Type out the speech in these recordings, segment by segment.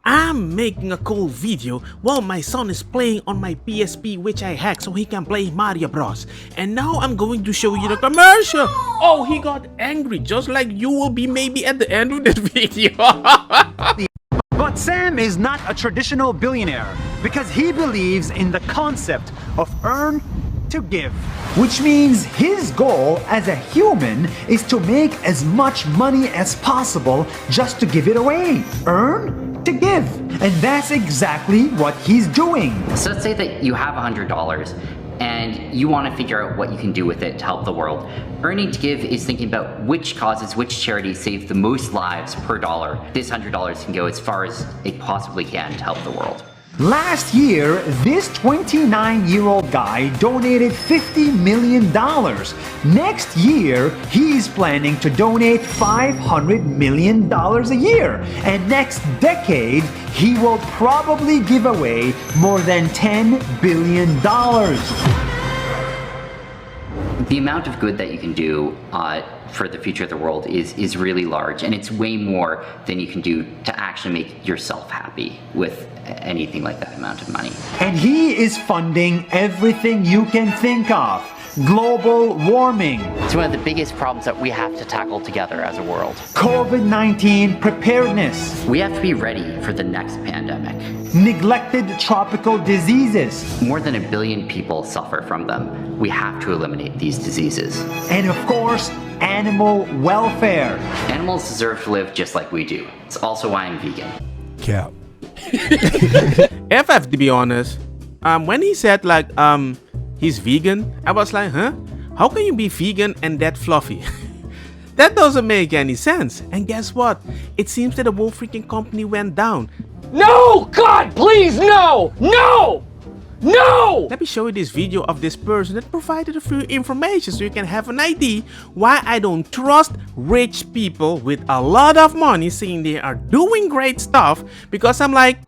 I'm making a cool video while my son is playing on my PSP, which I hacked so he can play Mario Bros. And now I'm going to show you the commercial. Oh, he got angry just like you will be maybe at the end of this video. But Sam is not a traditional billionaire because he believes in the concept of earn to give. Which means his goal as a human is to make as much money as possible just to give it away. Earn to give. And that's exactly what he's doing. So let's say that you have $100 and you want to figure out what you can do with it to help the world. Earning to give is thinking about which causes, which charities save the most lives per dollar. This $100 can go as far as it possibly can to help the world. Last year, this 29-year-old guy donated $50 million. Next year, he's planning to donate $500 million a year. And next decade, he will probably give away more than $10 billion. The amount of good that you can do for the future of the world is really large, and it's way more than you can do to actually make yourself happy with anything like that amount of money. And he is funding everything you can think of. Global warming. It's one of the biggest problems that we have to tackle together as a world. COVID-19 preparedness. We have to be ready for the next pandemic. Neglected tropical diseases. More than 1 billion people suffer from them. We have to eliminate these diseases. And of course, animal welfare. Animals deserve to live just like we do. It's also why I'm vegan. Cap. If I have to be honest, when he said like he's vegan, I was like, huh? How can you be vegan and that fluffy? That doesn't make any sense. And guess what? It seems that the whole freaking company went down. No! God, please, no! No! No! Let me show you this video of this person that provided a few information so you can have an idea why I don't trust rich people with a lot of money saying they are doing great stuff, because I'm like,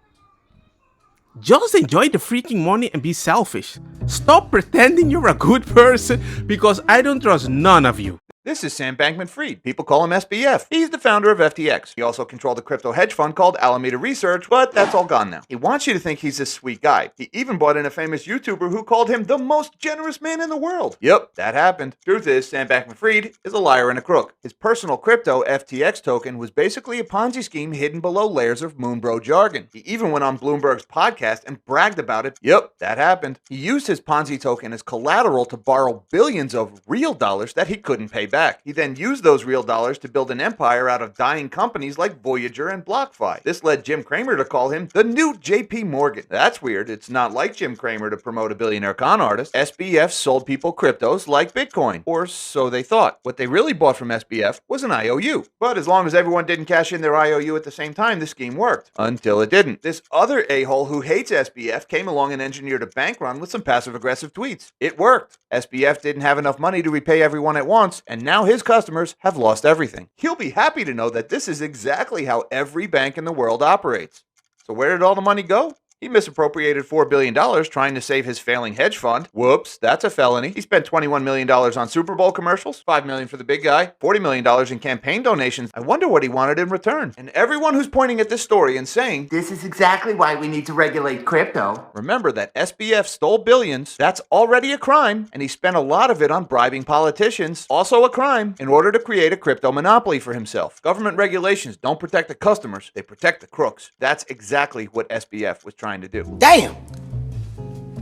just enjoy the freaking money and be selfish. Stop pretending you're a good person, because I don't trust none of you. This is Sam Bankman-Fried. People call him SBF. He's the founder of FTX. He also controlled a crypto hedge fund called Alameda Research, but that's all gone now. He wants you to think he's this sweet guy. He even brought in a famous YouTuber who called him the most generous man in the world. Yep, that happened. Truth is, Sam Bankman-Fried is a liar and a crook. His personal crypto, FTX token, was basically a Ponzi scheme hidden below layers of Moonbro jargon. He even went on Bloomberg's podcast and bragged about it. Yep, that happened. He used his Ponzi token as collateral to borrow billions of real dollars that he couldn't pay back. He then used those real dollars to build an empire out of dying companies like Voyager and BlockFi. This led Jim Cramer to call him the new JP Morgan. That's weird. It's not like Jim Cramer to promote a billionaire con artist. SBF sold people cryptos like Bitcoin, or so they thought. What they really bought from SBF was an IOU. But as long as everyone didn't cash in their IOU at the same time, the scheme worked. Until it didn't. This other a-hole who hates SBF came along and engineered a bank run with some passive-aggressive tweets. It worked. SBF didn't have enough money to repay everyone at once, and now his customers have lost everything. He'll be happy to know that this is exactly how every bank in the world operates. So where did all the money go? He misappropriated $4 billion trying to save his failing hedge fund. Whoops, that's a felony. He spent $21 million on Super Bowl commercials, $5 million for the big guy, $40 million in campaign donations. I wonder what he wanted in return. And everyone who's pointing at this story and saying, this is exactly why we need to regulate crypto. Remember that SBF stole billions. That's already a crime. And he spent a lot of it on bribing politicians. Also a crime, in order to create a crypto monopoly for himself. Government regulations don't protect the customers. They protect the crooks. That's exactly what SBF was trying to do. Damn!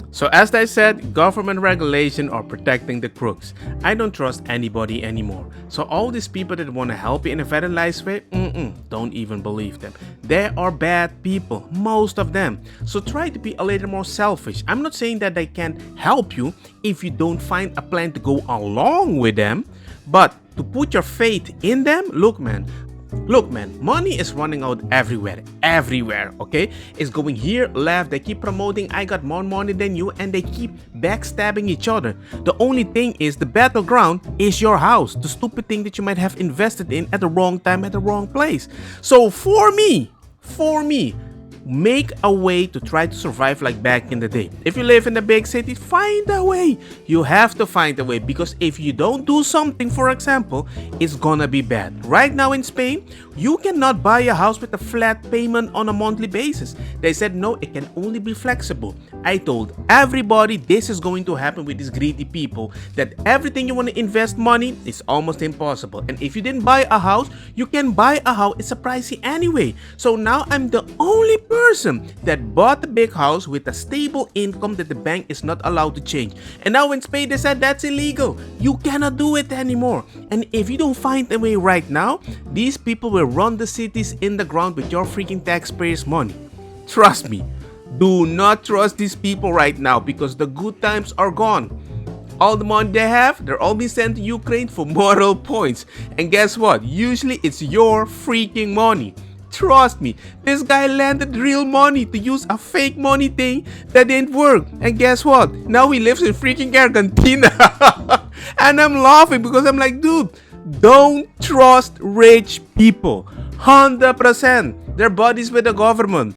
So as I said, government regulation are protecting the crooks. I don't trust anybody anymore. So all these people that want to help you in a very nice way, don't even believe them. They are bad people, most of them. So try to be a little more selfish. I'm not saying that they can't help you if you don't find a plan to go along with them, but to put your faith in them, look man, money is running out everywhere, okay? It's going here, left, they keep promoting I got more money than you, and they keep backstabbing each other. The only thing is the battleground is your house, the stupid thing that you might have invested in at the wrong time, at the wrong place. So for me, Make a way to try to survive like back in the day. If you live in a big city, find a way. You have to find a way, because if you don't do something, for example, it's gonna be bad. Right now in Spain, you cannot buy a house with a flat payment on a monthly basis. They said no, it can only be flexible. I told everybody this is going to happen with these greedy people, that everything you want to invest money is almost impossible. And if you didn't buy a house, you can buy a house. It's a pricey anyway. So now I'm the only person that bought a big house with a stable income that the bank is not allowed to change. And now in Spain they said that's illegal. You cannot do it anymore. And if you don't find a way right now, these people will run the cities in the ground with your freaking taxpayers' money. Trust me. Do not trust these people right now, because the good times are gone. All the money they have, they're all being sent to Ukraine for moral points. And guess what? Usually it's your freaking money. Trust me, this guy landed real money to use a fake money thing that didn't work. And guess what? Now he lives in freaking Argentina. And I'm laughing because I'm like, dude, don't trust rich people. 100%. Their buddies with the government.